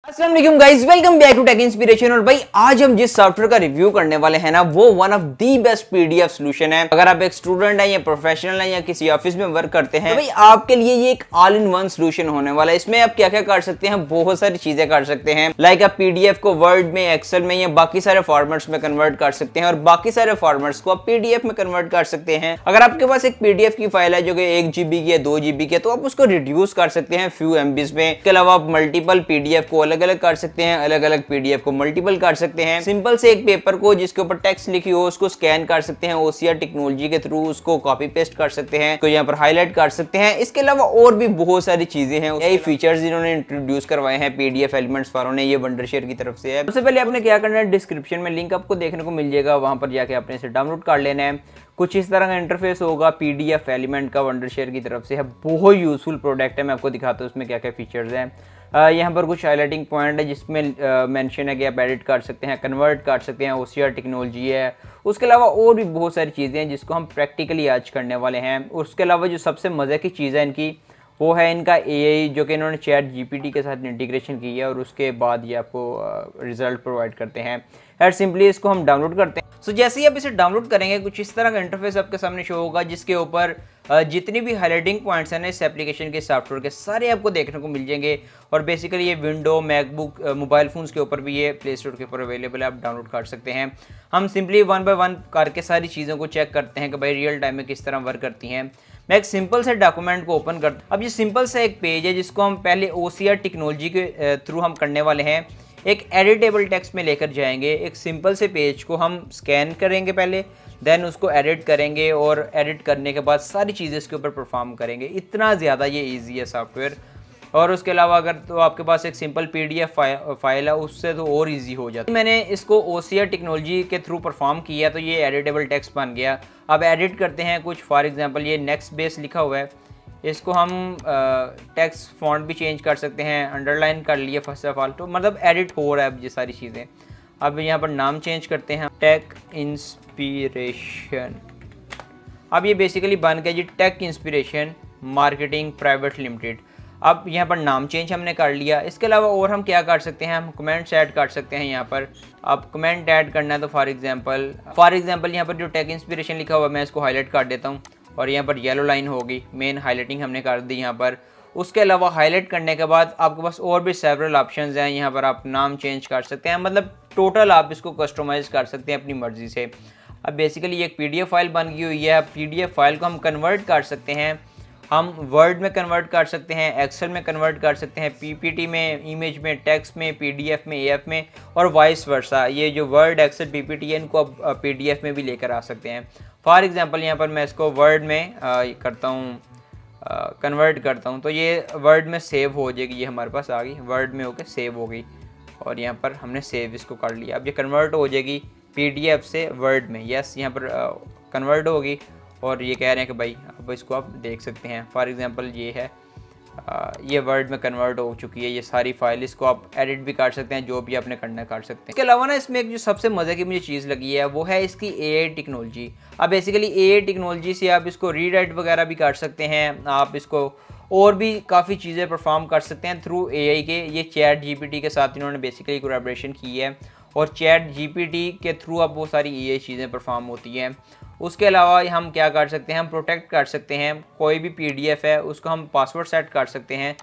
अस्सलाम वालेकुम guys, welcome back to tech inspiration. और भाई आज हम जिस सॉफ्टवेयर का रिव्यू करने वाले हैं ना, वो one of the best PDF solution है। अगर आप एक स्टूडेंट हैं या प्रोफेशनल हैं या किसी ऑफिस में वर्क करते हैं तो भाई आपके लिए ये एक ऑल इन वन सॉल्यूशन होने वाला है। इसमें आप क्या क्या कर सकते हैं, बहुत सारी चीजें कर सकते हैं। लाइक आप पीडीएफ को वर्ड में, एक्सेल में या बाकी सारे फॉर्मेट्स में कन्वर्ट कर सकते हैं और बाकी सारे फॉर्मेट्स को आप पीडीएफ में कन्वर्ट कर सकते हैं। अगर आपके पास एक पीडीएफ की फाइल है जो कि 1 GB की है, 2 GB की है, तो आप उसको रिड्यूस कर सकते हैं फ्यू MBs में। इसके अलावा आप मल्टीपल पीडीएफ को अलग अलग कर सकते हैं, अलग अलग पीडीएफ को मल्टीपल कर सकते हैं। सिंपल से एक पेपर को जिसके ऊपर टेक्स्ट लिखी हो उसको स्कैन कर सकते हैं, OCR टेक्नोलॉजी के थ्रू उसको कॉपी पेस्ट कर सकते हैं, तो यहाँ पर हाईलाइट कर सकते हैं। इसके अलावा और भी बहुत सारी चीजें हैं, यही फीचर्स इन्होंने इंट्रोड्यूस करवाए हैं पीडीएफ एलिमेंट्स वालों ने, ये वंडरशेयर की तरफ से है। सबसे पहले आपने क्या करना है, डिस्क्रिप्शन में लिंक आपको देखने को मिल जाएगा, वहां पर जाके आपने इसे डाउनलोड कर लेना है। कुछ इस तरह का इंटरफेस होगा पीडीएफ एलिमेंट का, वंडरशेयर की तरफ से है। बहुत यूजफुल प्रोडक्ट है, मैं आपको दिखाता हूँ उसमें क्या क्या फीचर्स हैं। यहाँ पर कुछ हाईलाइटिंग पॉइंट है जिसमें मेंशन है कि आप एडिट कर सकते हैं, कन्वर्ट कर सकते हैं, OCR टेक्नोलॉजी है। उसके अलावा और भी बहुत सारी चीज़ें हैं जिसको हम प्रैक्टिकली आज करने वाले हैं। उसके अलावा जो सबसे मज़े की चीज़ है इनकी, वो है इनका AI, जो कि इन्होंने चैट GPT के साथ इंटीग्रेशन की है और उसके बाद ये आपको रिजल्ट प्रोवाइड करते हैं। यार सिंपली इसको हम डाउनलोड करते हैं। सो जैसे ही आप इसे डाउनलोड करेंगे कुछ इस तरह का इंटरफेस आपके सामने शो होगा, जिसके ऊपर जितनी भी हाईलाइटिंग पॉइंट्स हैं ना इस एप्लीकेशन के सॉफ्टवेयर के, सारे आपको देखने को मिल जाएंगे। और बेसिकली ये विंडो, मैकबुक, मोबाइल फोन्स के ऊपर भी ये प्ले स्टोर के ऊपर अवेलेबल है, आप डाउनलोड कर सकते हैं। हम सिंपली 1 by 1 करके सारी चीज़ों को चेक करते हैं कि भाई रियल टाइम में किस तरह वर्क करती हैं। मैं एक सिंपल से डॉक्यूमेंट को ओपन करता हूं। अब ये सिंपल सा एक पेज है जिसको हम पहले OCR टेक्नोलॉजी के थ्रू हम करने वाले हैं। एक एडिटेबल टेक्स्ट में लेकर जाएंगे, एक सिंपल से पेज को हम स्कैन करेंगे पहले, देन उसको एडिट करेंगे और एडिट करने के बाद सारी चीज़ें इसके ऊपर परफॉर्म करेंगे। इतना ज़्यादा ये ईजी है सॉफ्टवेयर। और उसके अलावा अगर तो आपके पास एक सिंपल PDF फाइल है उससे तो और इजी हो जाता है। मैंने इसको OCR टेक्नोलॉजी के थ्रू परफॉर्म किया तो ये एडिटेबल टेक्स्ट बन गया। अब एडिट करते हैं कुछ, फॉर एग्जांपल ये नेक्स्ट बेस लिखा हुआ है, इसको हम टेक्स्ट फॉन्ट भी चेंज कर सकते हैं, अंडरलाइन कर लिए फर्स्ट ऑफ ऑल, तो मतलब एडिट हो रहा है अब ये सारी चीज़ें। अब यहाँ पर नाम चेंज करते हैं, टेक इंस्पिरेशन। अब ये बेसिकली बन गया G Tech Inspiration Marketing Private Limited. अब यहाँ पर नाम चेंज हमने कर लिया। इसके अलावा और हम क्या कर सकते हैं, हम कमेंट्स ऐड कर सकते हैं। यहाँ पर आप कमेंट ऐड करना है तो फॉर एग्जांपल यहाँ पर जो टेक इंस्पिरेशन लिखा हुआ है मैं इसको हाईलाइट कर देता हूँ और यहाँ पर येलो लाइन होगी, मेन हाईलाइटिंग हमने कर दी यहाँ पर। उसके अलावा हाईलाइट करने के बाद आपके पास और भी सेवरल ऑप्शंस हैं, यहाँ पर आप नाम चेंज कर सकते हैं, मतलब टोटल आप इसको कस्टमाइज़ कर सकते हैं अपनी मर्ज़ी से। अब बेसिकली एक PDF फाइल बन गई हुई है। PDF फाइल को हम कन्वर्ट कर सकते हैं, हम वर्ड में कन्वर्ट कर सकते हैं, एक्सेल में कन्वर्ट कर सकते हैं, PPT में, इमेज में, टेक्स्ट में, PDF में, AF में और वाइस वर्सा। ये जो वर्ड, एक्सेल, PPT है इनको आप PDF में भी लेकर आ सकते हैं। फॉर एग्जांपल यहाँ पर मैं इसको वर्ड में करता हूँ, कन्वर्ट करता हूँ, तो ये वर्ड में सेव हो जाएगी। ये हमारे पास आ गई, वर्ड में होकर सेव हो गई और यहाँ पर हमने सेव इसको कर लिया। अब ये कन्वर्ट हो जाएगी PDF से वर्ड में। यस, यहाँ पर कन्वर्ट होगी और ये कह रहे हैं कि भाई अब इसको आप देख सकते हैं। फॉर एग्जांपल ये है, ये वर्ड में कन्वर्ट हो चुकी है ये सारी फाइल। इसको आप एडिट भी कर सकते हैं, जो भी आपने करना कर सकते हैं। इसके अलावा ना इसमें एक जो सबसे मज़े की मुझे चीज़ लगी है वो है इसकी AI टेक्नोलॉजी। अब बेसिकली AI टेक्नोलॉजी से आप इसको रीराइट वगैरह भी कर सकते हैं, आप इसको और भी काफ़ी चीज़ें परफॉर्म कर सकते हैं थ्रू AI के। ये चैट GPT के साथ इन्होंने बेसिकली कोलैबोरेशन की है और चैट GPT के थ्रू अब वो सारी AI चीज़ें परफॉर्म होती हैं। उसके अलावा हम क्या कर सकते हैं, हम प्रोटेक्ट कर सकते हैं कोई भी PDF है उसको हम पासवर्ड सेट कर सकते हैं,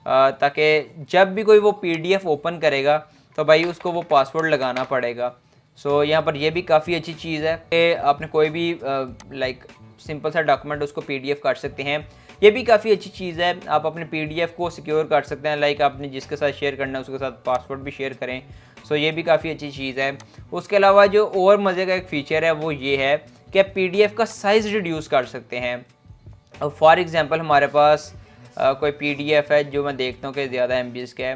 ताकि जब भी कोई वो PDF ओपन करेगा तो भाई उसको वो पासवर्ड लगाना पड़ेगा। सो यहाँ पर ये भी काफ़ी अच्छी चीज़ है कि आपने कोई भी लाइक सिंपल सा डॉक्यूमेंट उसको PDF कर सकते हैं। ये भी काफ़ी अच्छी चीज़ है, आप अपने PDF को सिक्योर कर सकते हैं, लाइक आपने जिसके साथ शेयर करना है उसके साथ पासवर्ड भी शेयर करें। सो ये भी काफ़ी अच्छी चीज़ है। उसके अलावा जो और मज़े का एक फ़ीचर है वो ये है कि आप PDF का साइज़ रिड्यूस कर सकते हैं। अब फॉर एग्जांपल हमारे पास कोई PDF है जो मैं देखता हूँ कि ज़्यादा MBs का है,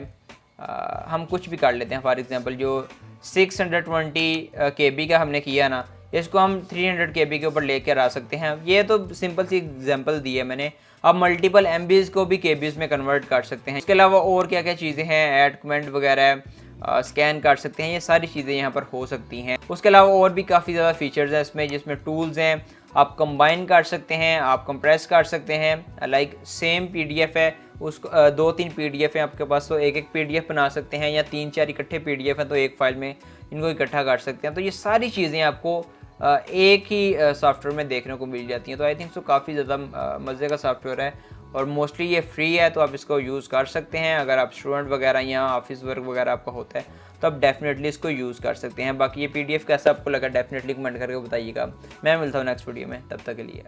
हम कुछ भी कर लेते हैं। फॉर एग्जांपल जो 620 KB का हमने किया ना, इसको हम 300 KB के ऊपर लेकर आ सकते हैं। ये तो सिंपल सी एग्जांपल दी है मैंने। अब मल्टीपल MBs को भी KBs में कन्वर्ट कर सकते हैं। इसके अलावा और क्या क्या चीज़ें हैं, ऐड कमेंट वगैरह स्कैन कर सकते हैं, ये सारी चीज़ें यहाँ पर हो सकती हैं। उसके अलावा और भी काफ़ी ज़्यादा फीचर्स हैं इसमें, जिसमें टूल्स हैं, आप कंबाइन कर सकते हैं, आप कंप्रेस कर सकते हैं। लाइक सेम पीडीएफ है, उसको 2-3 पीडीएफ है आपके पास, तो एक पीडीएफ बना सकते हैं, या 3-4 इकट्ठे पीडीएफ हैं तो एक फाइल में इनको इकट्ठा कर सकते हैं। तो ये सारी चीज़ें आपको एक ही सॉफ्टवेयर में देखने को मिल जाती हैं। तो आई थिंक सो काफ़ी ज़्यादा मज़े का सॉफ्टवेयर है और मोस्टली ये फ्री है, तो आप इसको यूज़ कर सकते हैं। अगर आप स्टूडेंट वगैरह या ऑफिस वर्क वगैरह आपका होता है तो आप डेफिनेटली इसको यूज़ कर सकते हैं। बाकी ये पीडीएफ कैसा आपको लगा डेफिनेटली कमेंट करके बताइएगा। मैं मिलता हूँ नेक्स्ट वीडियो में, तब तक के लिए।